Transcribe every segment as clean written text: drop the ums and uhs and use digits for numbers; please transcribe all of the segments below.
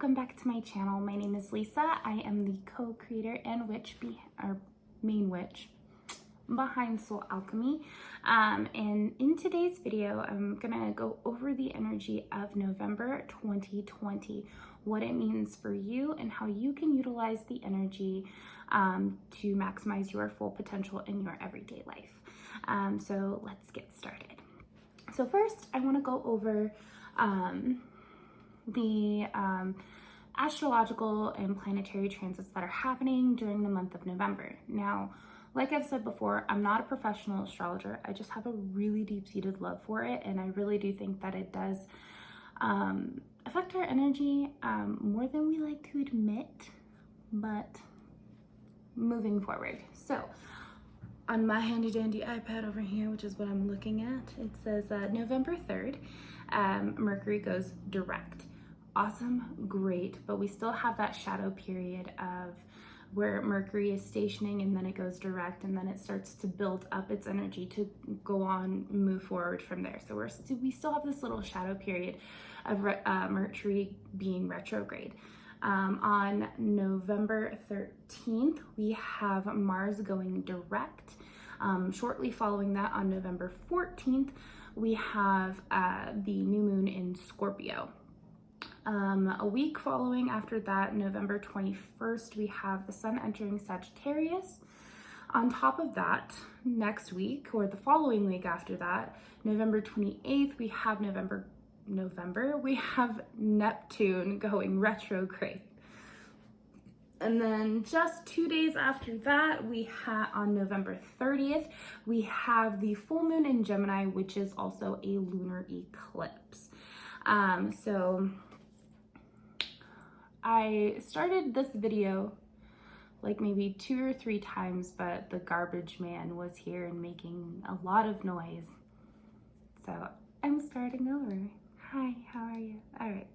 welcome back to my channel. My name is Lisa. I am the co-creator and main witch behind SoulxxAlchemy. And in today's video, I'm gonna go over the energy of November 2020, what it means for you and how you can utilize the energy to maximize your full potential in your everyday life. So let's get started. So first, I want to go over the astrological and planetary transits that are happening during the month of November. Now, like I've said before, I'm not a professional astrologer. I just have a really deep-seated love for it, and I really do think that it does affect our energy more than we like to admit. But moving forward, so on my handy dandy iPad over here, which is what I'm looking at, it says November 3rd, Mercury goes direct. Awesome, great, but we still have that shadow period of where Mercury is stationing and then it goes direct and then it starts to build up its energy to go on, move forward from there. So we still have this little shadow period of Mercury being retrograde. On November 13th, we have Mars going direct. Shortly following that, on November 14th, we have the new moon in Scorpio. A week following after that, November 21st, we have the sun entering Sagittarius. On top of that, next week or the following week after that, November 28th, we have we have Neptune going retrograde. And then just 2 days after that, on November 30th, we have the full moon in Gemini, which is also a lunar eclipse. So I started this video like maybe 2 or 3 times, but the garbage man was here and making a lot of noise. So I'm starting over. Hi, how are you? All right,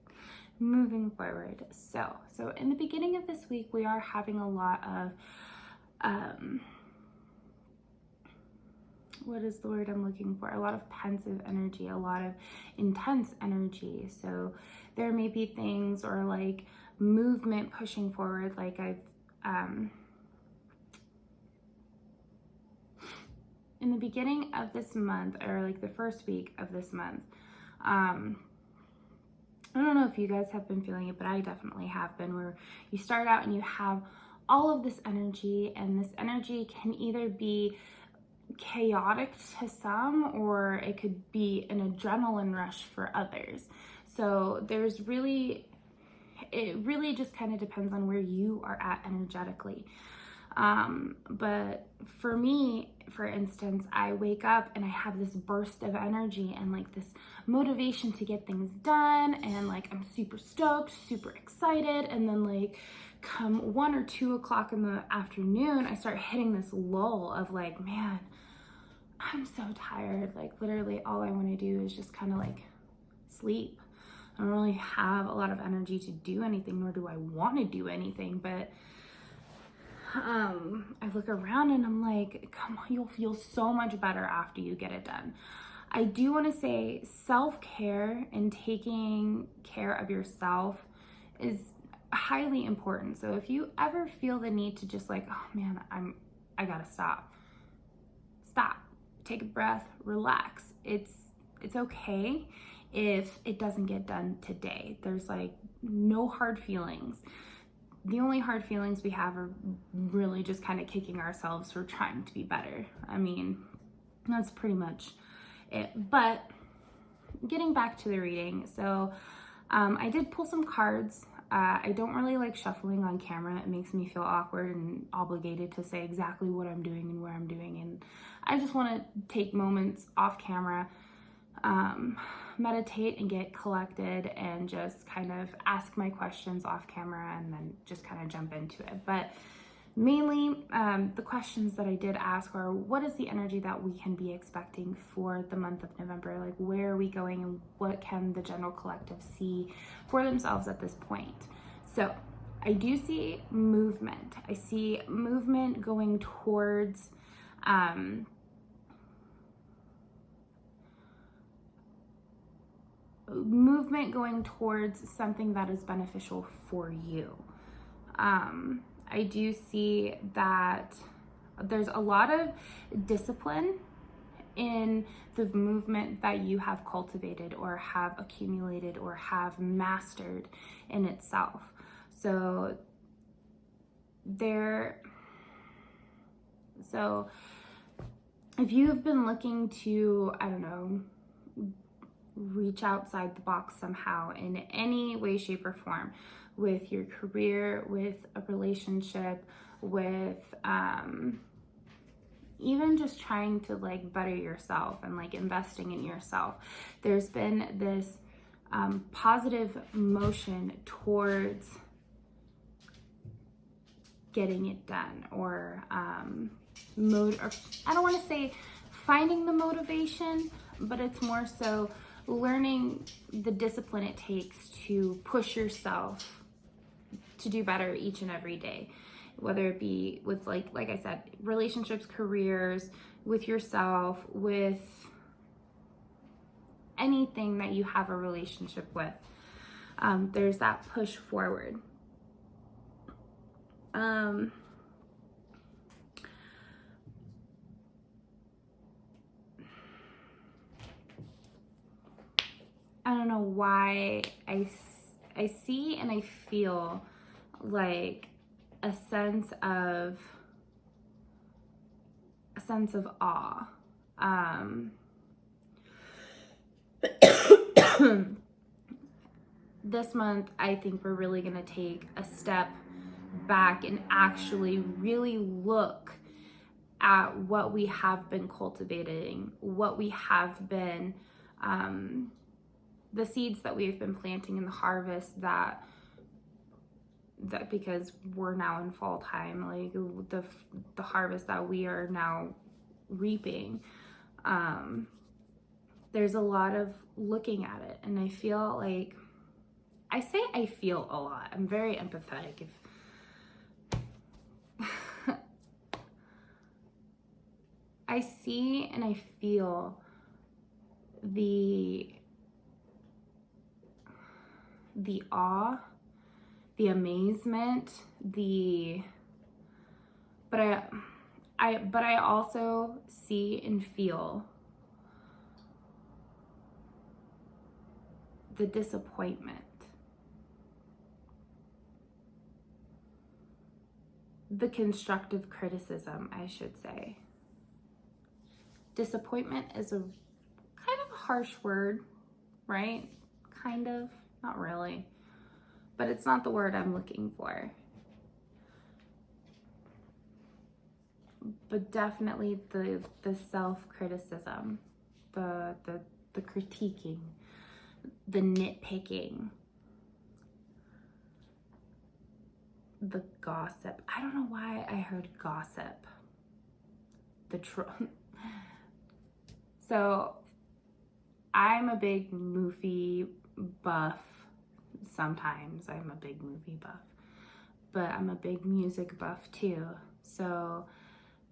moving forward. So in the beginning of this week, we are having a lot of, what is the word I'm looking for? A lot of pensive energy, a lot of intense energy. So there may be things or like movement pushing forward. Like in the beginning of this month, or like the first week of this month, I don't know if you guys have been feeling it, but I definitely have been, where you start out and you have all of this energy, and this energy can either be chaotic to some, or it could be an adrenaline rush for others. So it really just kind of depends on where you are at energetically. But for me, for instance, I wake up and I have this burst of energy and like this motivation to get things done, and like I'm super stoked, super excited, and then like come 1 or 2 o'clock in the afternoon, I start hitting this lull of like, man, I'm so tired. Like literally all I want to do is just kind of like sleep. I don't really have a lot of energy to do anything, nor do I want to do anything, but I look around and I'm like, come on, you'll feel so much better after you get it done. I do want to say self-care and taking care of yourself is highly important. So if you ever feel the need to just like, oh man, I gotta stop, take a breath, relax. It's okay if it doesn't get done today. There's like no hard feelings. The only hard feelings we have are really just kind of kicking ourselves for trying to be better. I mean, that's pretty much it. But getting back to the reading, so I did pull some cards. I don't really like shuffling on camera. It makes me feel awkward and obligated to say exactly what I'm doing and where I'm doing. And I just want to take moments off camera, meditate and get collected, and just kind of ask my questions off camera and then just kind of jump into it. But mainly the questions that I did ask are, what is the energy that we can be expecting for the month of November? Like, where are we going and what can the general collective see for themselves at this point? So I do see movement. I see movement going towards movement going towards something that is beneficial for you. I do see that there's a lot of discipline in the movement that you have cultivated or have accumulated or have mastered in itself. So if you have been looking to, I don't know, reach outside the box somehow in any way, shape, or form, with your career, with a relationship, with even just trying to like better yourself and like investing in yourself, there's been this positive motion towards getting it done, or I don't want to say finding the motivation, but it's more so learning the discipline it takes to push yourself to do better each and every day, whether it be with like I said, relationships, careers, with yourself, with anything that you have a relationship with. There's that push forward. I don't know why I see and I feel like a sense of awe. This month, I think we're really going to take a step back and actually really look at what we have been cultivating, what we have been, the seeds that we've been planting in the harvest that because we're now in fall time, like the harvest that we are now reaping. There's a lot of looking at it, and I feel like, I say I feel a lot. I'm very empathetic. I see and I feel the awe, the amazement, but I also see and feel the disappointment, the constructive criticism, I should say. Disappointment is a kind of a harsh word, right? Kind of, not really, but it's not the word I'm looking for. But definitely the self-criticism, the critiquing, the nitpicking, the gossip. I don't know why I heard gossip. So I'm a big movie buff. Sometimes I'm a big movie buff, but I'm a big music buff too. So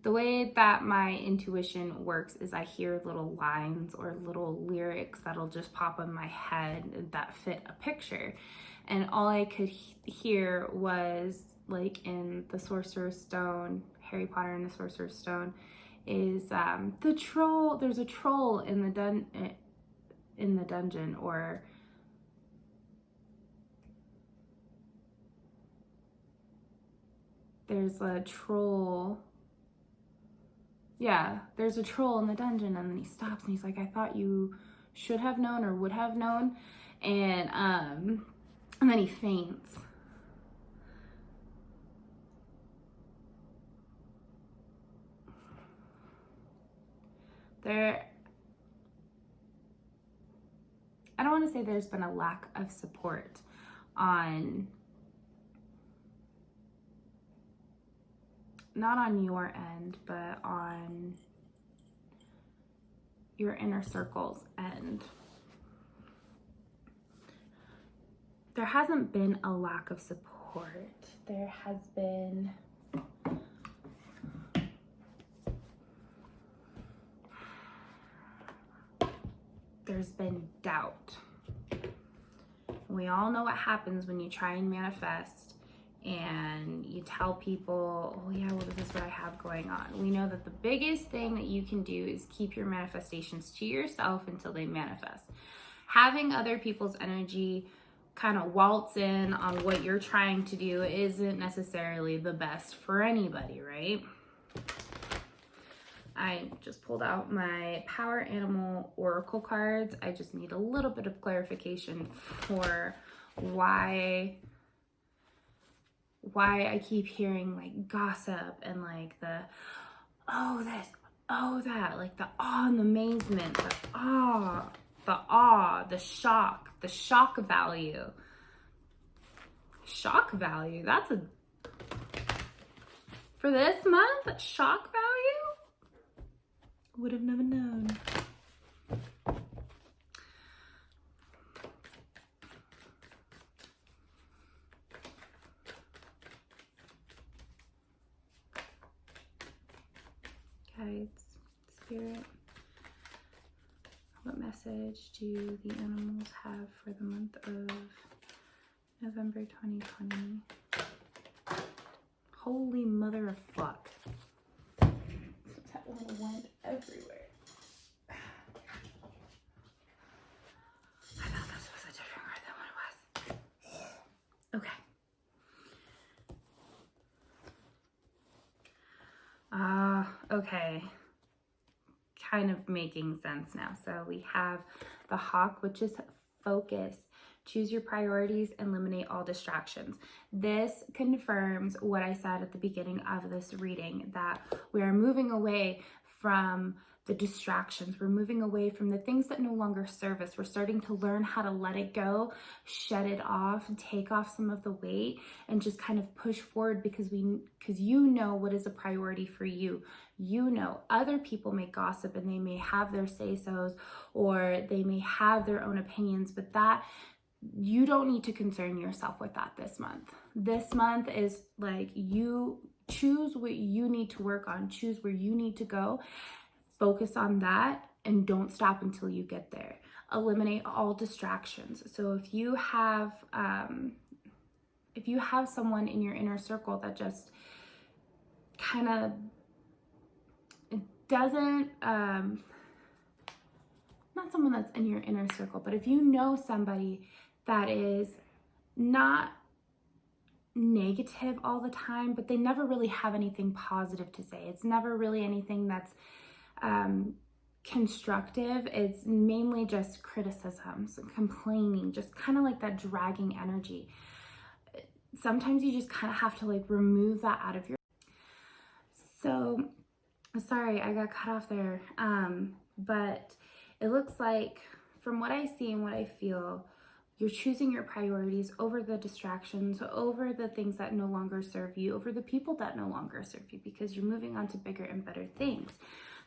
the way that my intuition works is I hear little lines or little lyrics that'll just pop in my head that fit a picture. And all I could hear was, like in the Sorcerer's Stone, Harry Potter and the Sorcerer's Stone, is the troll. There's a troll in the dungeon, or there's a troll. Yeah, there's a troll in the dungeon, and then he stops and he's like, I thought you should have known or would have known. And then he faints. I don't want to say there's been a lack of support on, not on your end, but on your inner circle's end. There hasn't been a lack of support. There's been doubt. We all know what happens when you try and manifest and you tell people, oh yeah, well, this is what I have going on. We know that the biggest thing that you can do is keep your manifestations to yourself until they manifest. Having other people's energy kind of waltz in on what you're trying to do isn't necessarily the best for anybody, right? I just pulled out my Power Animal Oracle cards. I just need a little bit of clarification for why I keep hearing like gossip and like the, oh this, oh that, like the awe and the amazement, the shock value. Shock value, that's a, for this month, shock value? Would have never known. Guides, Spirit, what message do the animals have for the month of November 2020? Holy mother of fuck. That one went everywhere. I thought this was a different word than what it was. Okay. Okay. Kind of making sense now. So we have the hawk, which is focus. Choose your priorities, eliminate all distractions. This confirms what I said at the beginning of this reading, that we are moving away from the distractions. We're moving away from the things that no longer serve us. We're starting to learn how to let it go, shut it off, take off some of the weight, and just kind of push forward because you know what is a priority for you. You know, other people may gossip and they may have their say-sos or they may have their own opinions, but that you don't need to concern yourself with that this month. This month is like, you choose what you need to work on, choose where you need to go, focus on that, and don't stop until you get there. Eliminate all distractions. So if you have someone in your inner circle that just kind of doesn't, not someone that's in your inner circle, but if you know somebody that is not negative all the time, but they never really have anything positive to say. It's never really anything that's constructive. It's mainly just criticisms, complaining, just kind of like that dragging energy. Sometimes you just kind of have to like remove that out of your. So, sorry, I got cut off there. But it looks like, from what I see and what I feel, you're choosing your priorities over the distractions, over the things that no longer serve you, over the people that no longer serve you, because you're moving on to bigger and better things.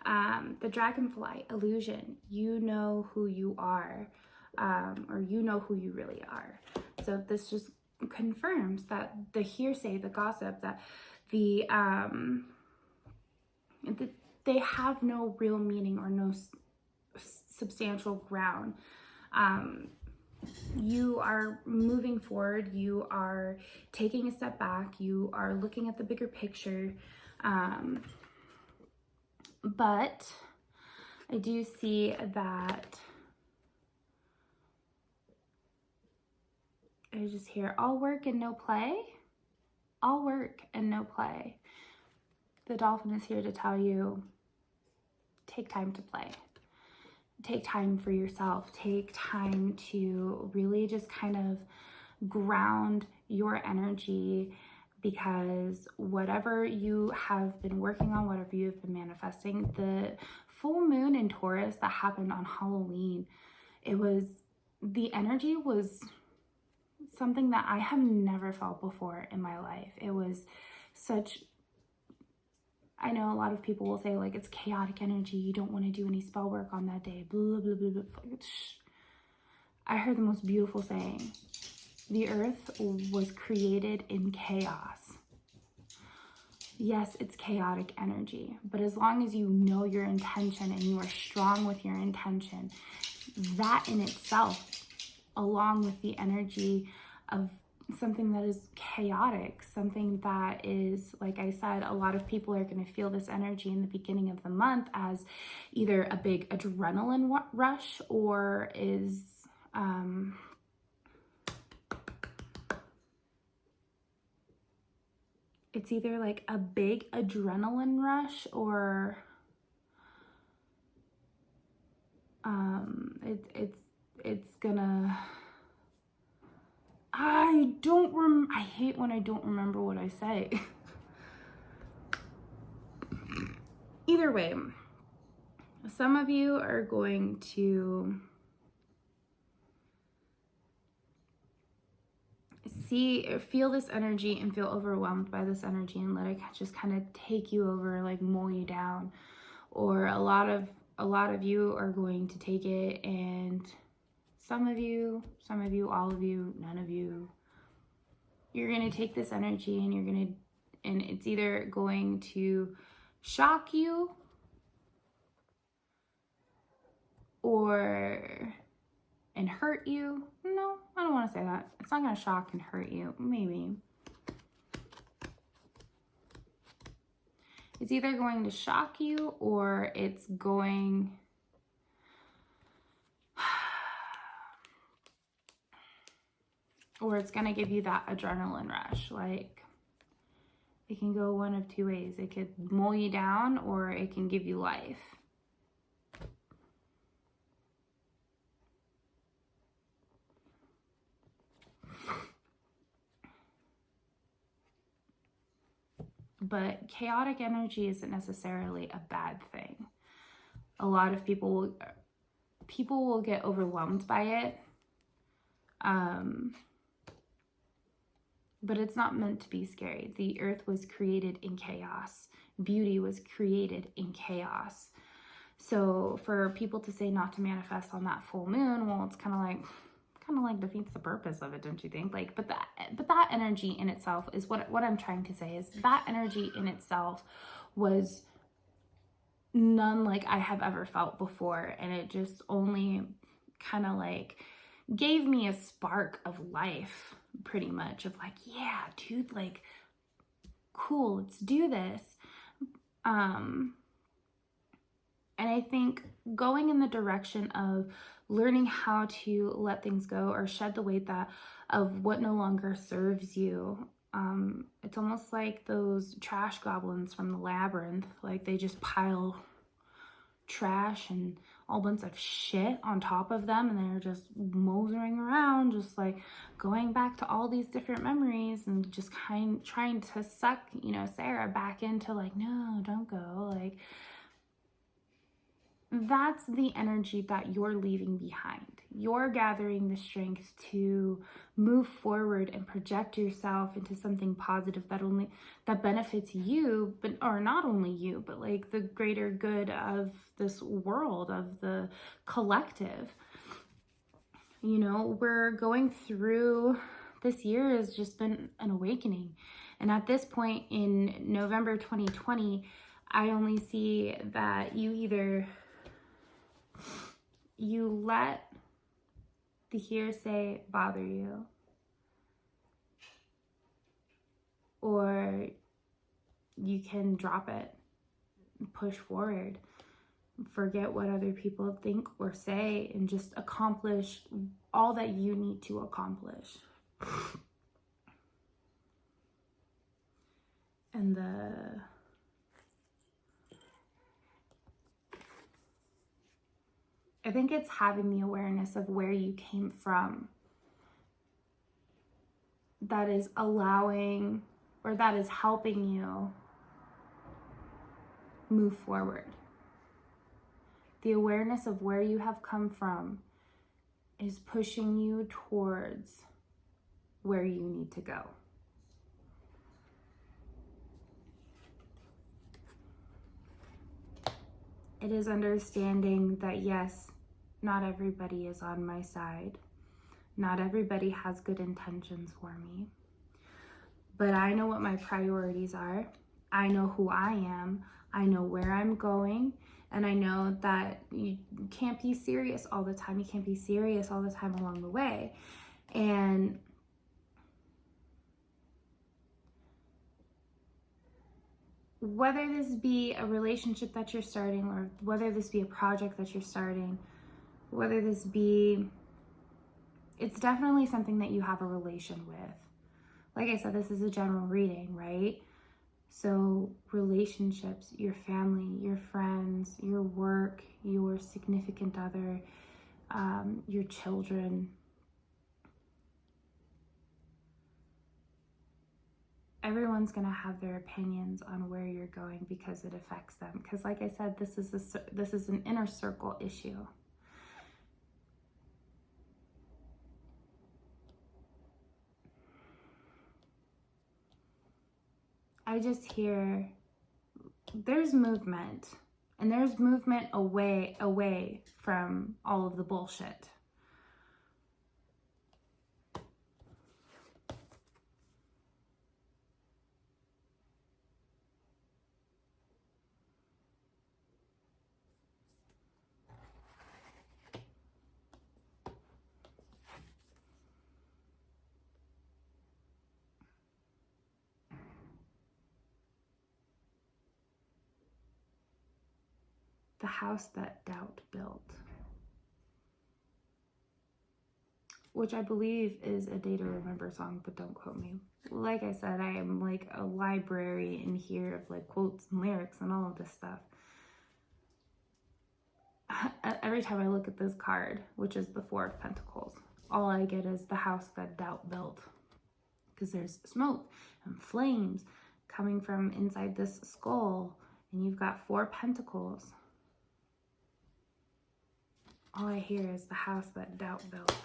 The dragonfly illusion, you know who you are, or you know who you really are. So this just confirms that the hearsay, the gossip, that they have no real meaning or no substantial ground. You are moving forward, you are taking a step back, you are looking at the bigger picture. But I do see that I just hear all work and no play. All work and no play. The dolphin is here to tell you, take time to play. Take time for yourself. Take time to really just kind of ground your energy, because whatever you have been working on, whatever you have been manifesting, the full moon in Taurus that happened on Halloween, the energy was something that I have never felt before in my life. It was such, I know a lot of people will say like it's chaotic energy, you don't want to do any spell work on that day, blah, blah, blah, blah. I heard the most beautiful saying. The earth was created in chaos. Yes, it's chaotic energy, but as long as you know your intention and you are strong with your intention, that in itself along with the energy of something that is chaotic, something that is, like I said, a lot of people are going to feel this energy in the beginning of the month as either a big adrenaline rush, or is it's either like a big adrenaline rush, or it's gonna, I hate when I don't remember what I say. Either way, some of you are going to feel this energy and feel overwhelmed by this energy and let it just kind of take you over, like mow you down. Or a lot of you are going to take it, and some of you, all of you, none of you, you're going to take this energy and it's either going to shock you and hurt you. No, I don't want to say that. It's not going to shock and hurt you. Maybe. It's either going to shock you, or it's going to give you that adrenaline rush. Like, it can go one of two ways. It could mow you down, or it can give you life. But chaotic energy isn't necessarily a bad thing. A lot of people will get overwhelmed by it. But it's not meant to be scary. The earth was created in chaos. Beauty was created in chaos. So for people to say not to manifest on that full moon, well, it's kind of like defeats the purpose of it, don't you think? Like, but that energy in itself is what I'm trying to say is that energy in itself was none like I have ever felt before, and it just only kind of like gave me a spark of life, pretty much, of like, yeah, dude, like, cool, let's do this. And I think going in the direction of learning how to let things go or shed the weight of what no longer serves you. It's almost like those trash goblins from the labyrinth. Like, they just pile trash and all bunch of shit on top of them, and they're just moseying around, just like going back to all these different memories and just trying to suck, Sarah back into like, no, don't go. Like, that's the energy that you're leaving behind. You're gathering the strength to move forward and project yourself into something positive that benefits you, or not only you, but like the greater good of this world, of the collective. We're going through, this year has just been an awakening. And at this point in November 2020, I only see that you let the hearsay bother you, or you can drop it, push forward, forget what other people think or say, and just accomplish all that you need to accomplish. And I think it's having the awareness of where you came from that is allowing, or that is helping you move forward. The awareness of where you have come from is pushing you towards where you need to go. It is understanding that, yes, not everybody is on my side. Not everybody has good intentions for me. But I know what my priorities are. I know who I am. I know where I'm going. And I know that you can't be serious all the time. You can't be serious all the time along the way. And whether this be a relationship that you're starting, or whether this be a project that you're starting, whether this be, it's definitely something that you have a relation with. Like I said, this is a general reading, right? So relationships, your family, your friends, your work, your significant other, your children. Everyone's going to have their opinions on where you're going because it affects them. Because like I said, this is an inner circle issue. I just hear there's movement, and there's movement away from all of the bullshit. The house that doubt built, which I believe is a Day to Remember song, but don't quote me. Like I said, I am like a library in here of like quotes and lyrics and all of this stuff. Every time I look at this card, which is the Four of Pentacles, all I get is the house that doubt built. Because there's smoke and flames coming from inside this skull, and you've got 4 pentacles. All I hear is the house that doubt built.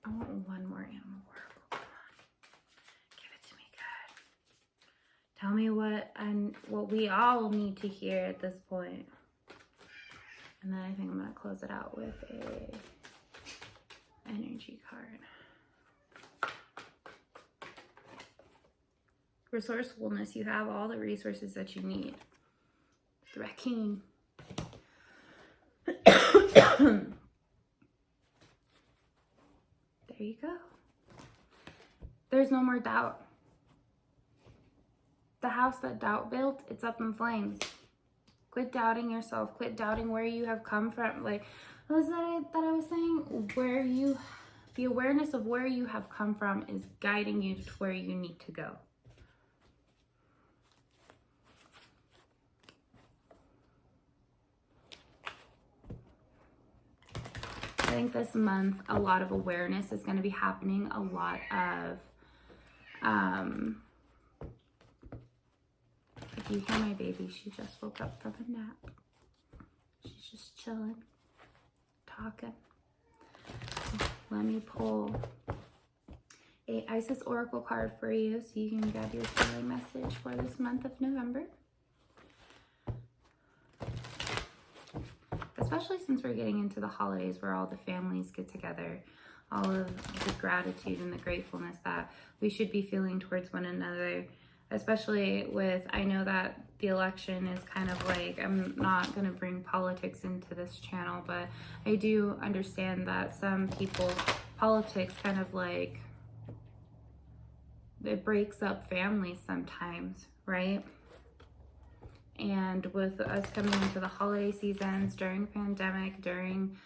I want one more animal oracle. Come on. Give it to me, God. Tell me what we all need to hear at this point. And then I think I'm going to close it out with a energy card. Resourcefulness. You have all the resources that you need. The raccoon. There you go. There's no more doubt. The house that doubt built, it's up in flames. Quit doubting yourself. Quit doubting where you have come from. Like, what was that I was saying? The awareness of where you have come from is guiding you to where you need to go. I think this month, a lot of awareness is going to be happening. A lot of, if you hear my baby, she just woke up from a nap. She's just chilling, talking. Let me pull a Isis Oracle card for you so you can get your healing message for this month of November. Especially since we're getting into the holidays where all the families get together, all of the gratitude and the gratefulness that we should be feeling towards one another, especially with, I know that the election is kind of like, I'm not going to bring politics into this channel, but I do understand that some people, politics kind of like, it breaks up families sometimes, right? And with us coming into the holiday seasons, during a pandemic, during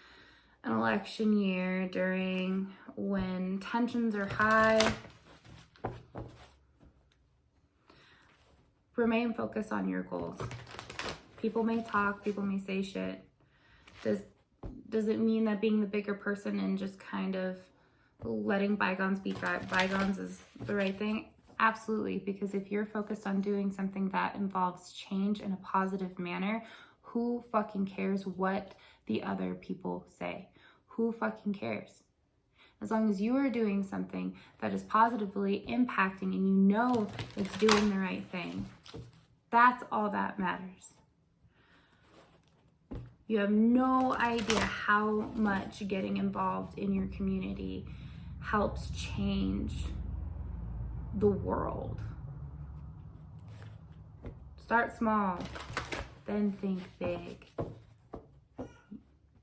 an election year, during when tensions are high, remain focused on your goals. People may talk, people may say shit. Does it mean that being the bigger person and just kind of letting bygones be bygones is the right thing? Absolutely, because if you're focused on doing something that involves change in a positive manner, who fucking cares what the other people say? Who fucking cares? As long as you are doing something that is positively impacting and you know it's doing the right thing, that's all that matters. You have no idea how much getting involved in your community, helps change the world. Start small, then think big.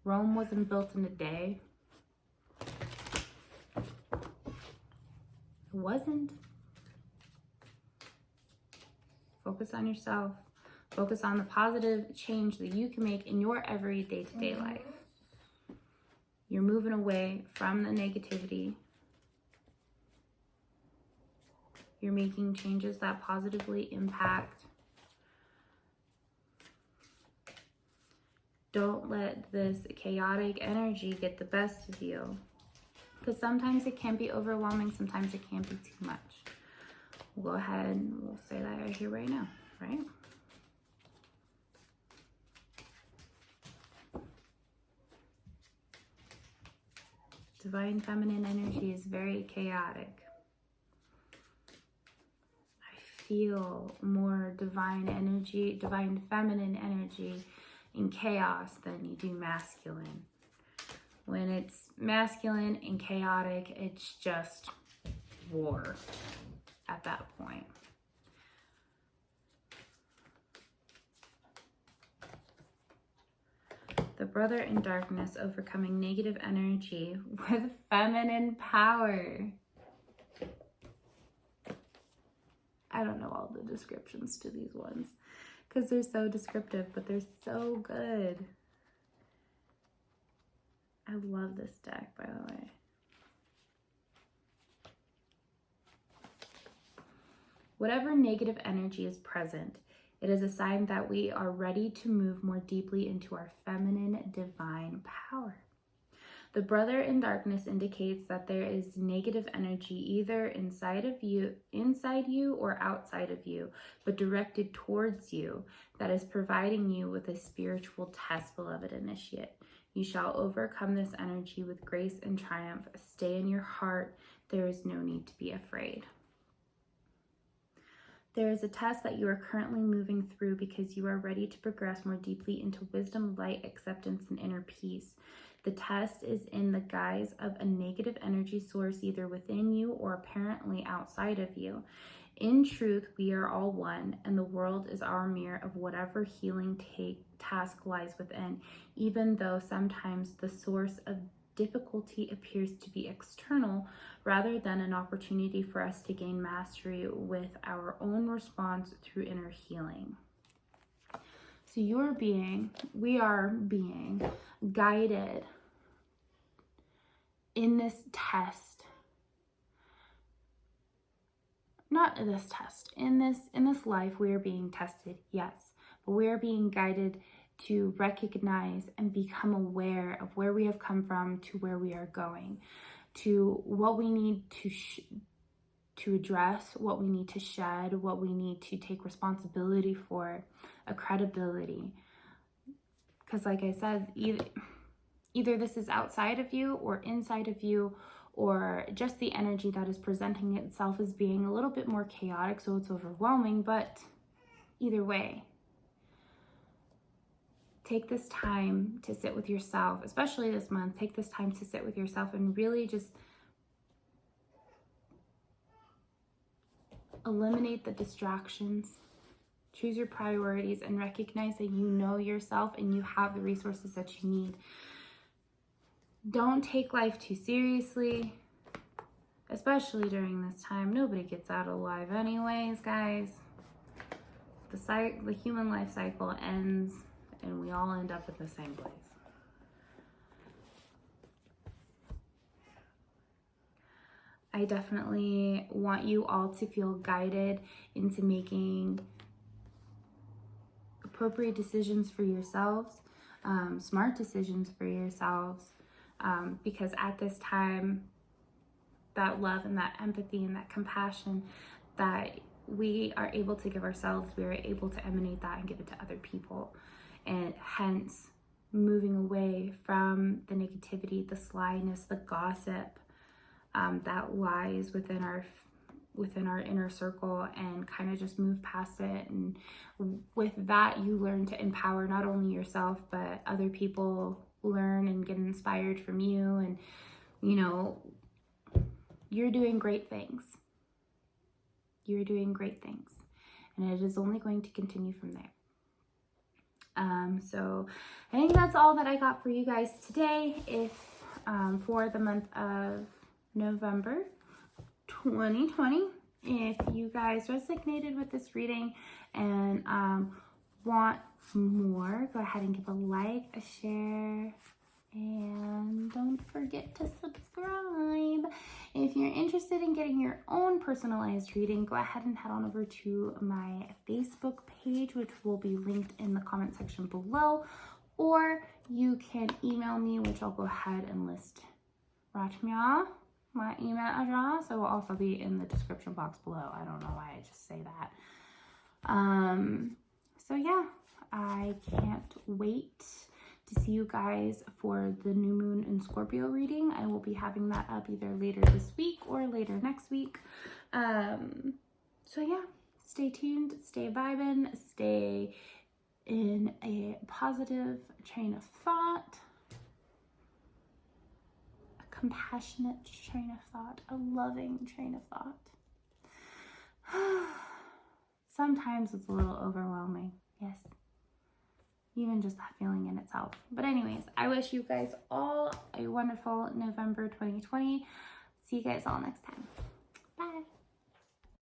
Rome wasn't built in a day. It wasn't. Focus on yourself. Focus on the positive change that you can make in your every day-to-day life. You're moving away from the negativity. You're making changes that positively impact. Don't let this chaotic energy get the best of you. Because sometimes it can be overwhelming, sometimes it can be too much. We'll go ahead and we'll say that right here, right now, right? Divine feminine energy is very chaotic. I feel more divine energy, divine feminine energy in chaos than you do masculine. When it's masculine and chaotic, it's just war at that point. The brother in darkness overcoming negative energy with feminine power. I don't know all the descriptions to these ones because they're so descriptive, but they're so good. I love this deck, by the way. Whatever negative energy is present, it is a sign that we are ready to move more deeply into our feminine divine power. The brother in darkness indicates that there is negative energy either inside you or outside of you, but directed towards you, that is providing you with a spiritual test, beloved initiate. You shall overcome this energy with grace and triumph. Stay in your heart. There is no need to be afraid. There is a test that you are currently moving through because you are ready to progress more deeply into wisdom, light, acceptance, and inner peace. The test is in the guise of a negative energy source either within you or apparently outside of you. In truth, we are all one, and the world is our mirror of whatever healing task lies within, even though sometimes the source of difficulty appears to be external rather than an opportunity for us to gain mastery with our own response through inner healing. So we are being guided in this test. Not this test. In this life, we are being tested, yes, but we are being guided to recognize and become aware of where we have come from to where we are going, to what we need to address, what we need to shed, what we need to take responsibility for, a credibility. Because like I said, either this is outside of you or inside of you, or just the energy that is presenting itself as being a little bit more chaotic, so it's overwhelming, but either way, take this time to sit with yourself, especially this month. Take this time to sit with yourself and really just eliminate the distractions. Choose your priorities and recognize that you know yourself and you have the resources that you need. Don't take life too seriously, especially during this time. Nobody gets out alive anyways, guys. The human life cycle ends and we all end up at the same place. I definitely want you all to feel guided into making appropriate decisions for yourselves, smart decisions for yourselves, because at this time, that love and that empathy and that compassion that we are able to give ourselves, we are able to emanate that and give it to other people. And hence, moving away from the negativity, the slyness, the gossip that lies within our inner circle, and kind of just move past it. And with that, you learn to empower not only yourself, but other people learn and get inspired from you. And, you know, You're doing great things. You're doing great things. And it is only going to continue from there. So I think that's all that I got for you guys today. If for the month of November 2020, if you guys resonated with this reading and want more, go ahead and give a like, a share, and don't forget to subscribe. If you're interested in getting your own personalized reading, go ahead and head on over to my Facebook page, which will be linked in the comment section below, or you can email me, which I'll go ahead and list right now. My email address, it will also be in the description box below. I don't know why I just say that. So yeah, I can't wait to see you guys for the new moon in Scorpio reading. I will be having that up either later this week or later next week. So yeah, stay tuned, stay vibing, stay in a positive train of thought, a compassionate train of thought, a loving train of thought. Sometimes it's a little overwhelming, yes. Even just that feeling in itself. But anyways, I wish you guys all a wonderful November 2020. See you guys all next time.